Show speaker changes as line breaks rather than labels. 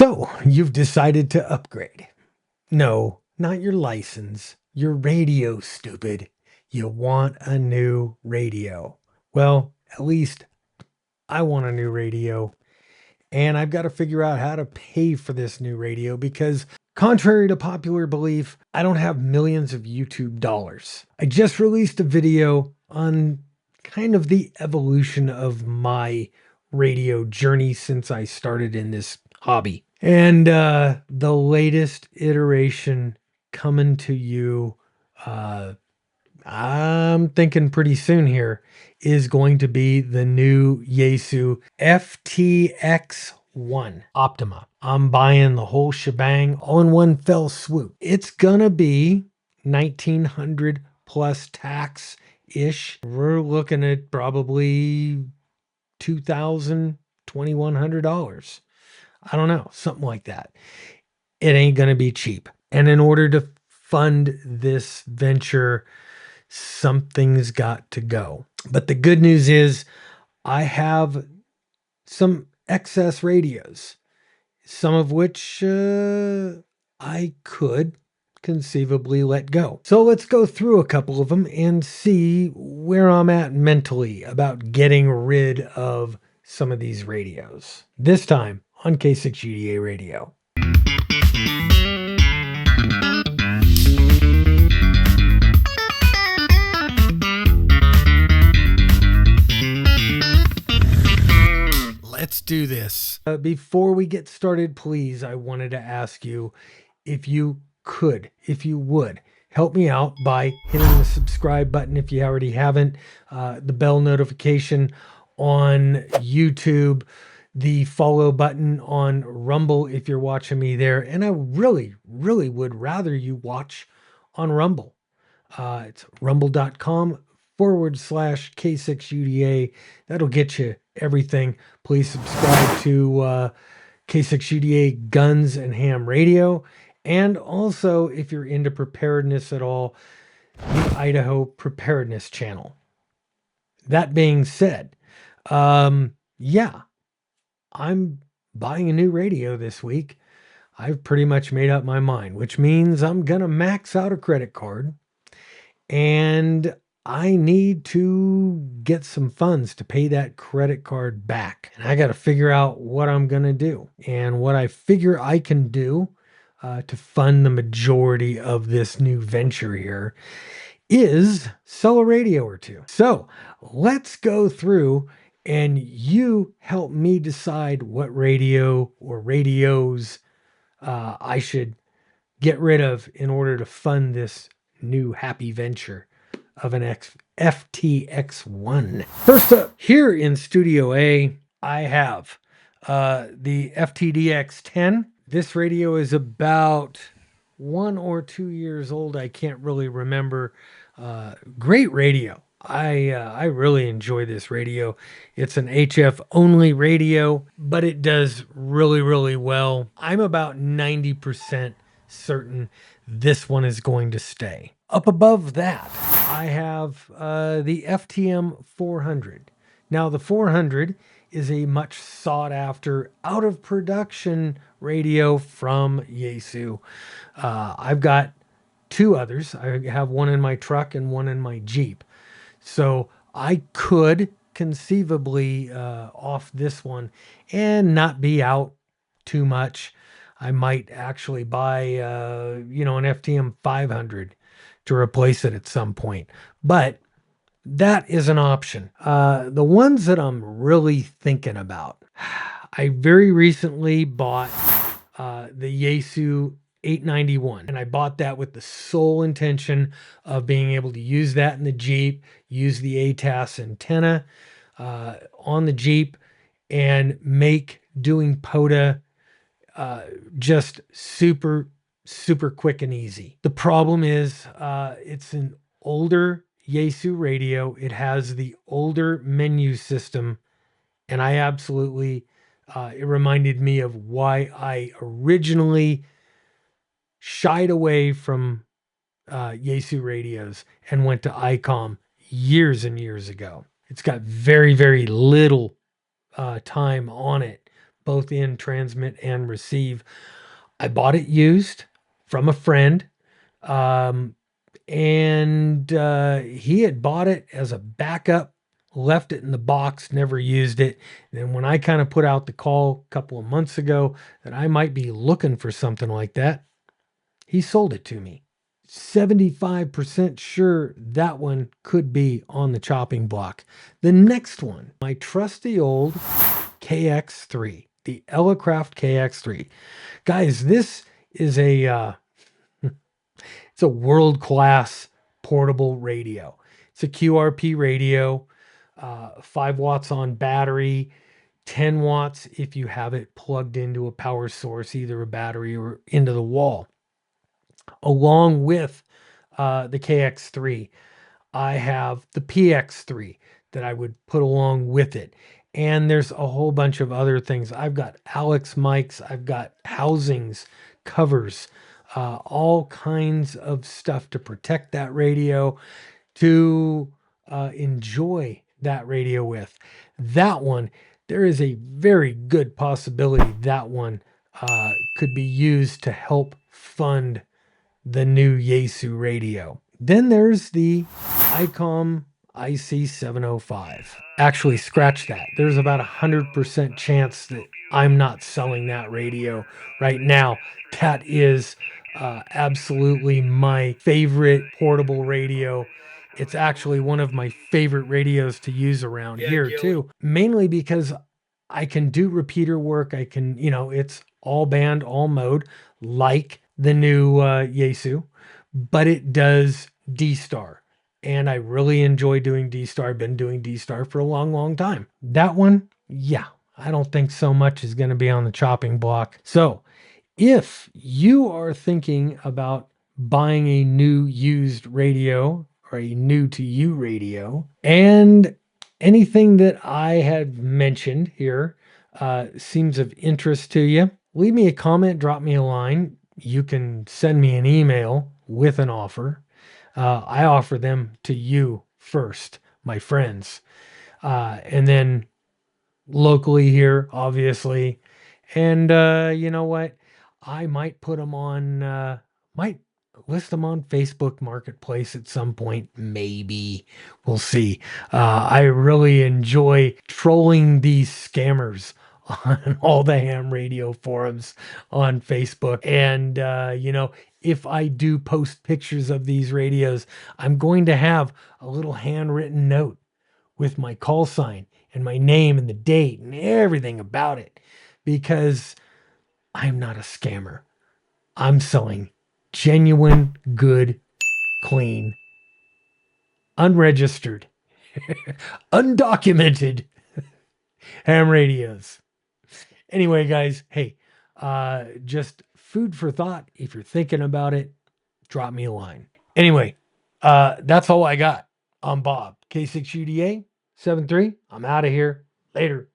So, you've decided to upgrade. No, not your license. Your radio, stupid. You want a new radio. Well, at least I want a new radio. And I've got to figure out how to pay for this new radio because, contrary to popular belief, I don't have millions of YouTube dollars. I just released a video on kind of the evolution of my radio journey since I started in this hobby. And the latest iteration coming to you, uh, I'm thinking pretty soon here, is going to be the new Yaesu FTX-1 Optima. I'm buying the whole shebang all in one fell swoop. It's gonna be 1900 plus tax ish. We're looking at probably $2,000, $2,100. I don't know, something like that. It ain't going to be cheap. And in order to fund this venture, something's got to go. But the good news is I have some excess radios, some of which I could conceivably let go. So let's go through a couple of them and see where I'm at mentally about getting rid of some of these radios. This time on K6UDA Radio. Let's do this. Before we get started, please, I wanted to ask you if you would, help me out by hitting the subscribe button if you already haven't, the bell notification on YouTube, the follow button on Rumble if you're watching me there. And I really, really would rather you watch on Rumble. It's rumble.com/K6UDA. That'll get you everything. Please subscribe to K6UDA Guns and Ham Radio. And also, if you're into preparedness at all, the Idaho Preparedness channel. That being said, yeah, I'm buying a new radio this week. I've pretty much made up my mind, which means I'm going to max out a credit card. And I need to get some funds to pay that credit card back. And I got to figure out what I'm going to do. And what I figure I can do to fund the majority of this new venture here is sell a radio or two. So let's go through and you help me decide what radio or radios I should get rid of in order to fund this new happy venture of an FTX-1. First up, here in Studio A, I have the FTDX-10. This radio is about 1 or 2 years old. I can't really remember. Great radio. I really enjoy this radio. It's an HF only radio, but it does really, really well. I'm about 90% certain this one is going to stay. Up above that, I have the FTM 400. Now, the 400 is a much sought after, out of production radio from Yaesu. I've got 2 others. I have one in my truck and one in my Jeep. So I could conceivably off this one and not be out too much. I might actually buy, an FTM 500 to replace it at some point. But that is an option. The ones that I'm really thinking about, I very recently bought the Yaesu 891, and I bought that with the sole intention of being able to use that in the Jeep, use the ATAS antenna on the Jeep, and make doing POTA just super, super quick and easy. The problem is it's an older Yaesu radio. It has the older menu system, and I absolutely, it reminded me of why I originally shied away from Yaesu radios and went to ICOM years and years ago. It's got very, very little time on it, both in transmit and receive. I bought it used from a friend. Um, and he had bought it as a backup, left it in the box, never used it. And then when I kind of put out the call a couple of months ago that I might be looking for something like that, he sold it to me. 75% sure that one could be on the chopping block. The next one, my trusty old KX3, the Elecraft KX3. Guys, this is it's a world-class portable radio. It's a QRP radio, 5 watts on battery, 10 watts if you have it plugged into a power source, either a battery or into the wall. Along with the KX3, I have the PX3 that I would put along with it. And there's a whole bunch of other things. I've got Alex mics, I've got housings, covers, all kinds of stuff to protect that radio, to enjoy that radio with. That one, there is a very good possibility that one could be used to help fund the new Yaesu radio. Then there's the ICOM IC705. Actually, scratch that. There's about 100% chance that I'm not selling that radio right now. That is absolutely my favorite portable radio. It's actually one of my favorite radios to use around here too, mainly because I can do repeater work. I can, it's all band, all mode, like the new Yaesu, but it does D-Star. And I really enjoy doing D-Star. I've been doing D-Star for a long, long time. That one, yeah, I don't think so much is going to be on the chopping block. So if you are thinking about buying a new used radio or a new to you radio, and anything that I had mentioned here seems of interest to you, leave me a comment, drop me a line. You can send me an email with an offer. I offer them to you first, my friends, and then locally here, obviously. And you know what? I might put them on, might list them on Facebook Marketplace at some point. Maybe we'll see. I really enjoy trolling these scammers on all the ham radio forums on Facebook. And, if I do post pictures of these radios, I'm going to have a little handwritten note with my call sign and my name and the date and everything about it, because I'm not a scammer. I'm selling genuine, good, clean, unregistered, undocumented ham radios. Anyway, guys, hey, just food for thought. If you're thinking about it, drop me a line. Anyway, that's all I got. I'm Bob, K6UDA 73. I'm out of here. Later.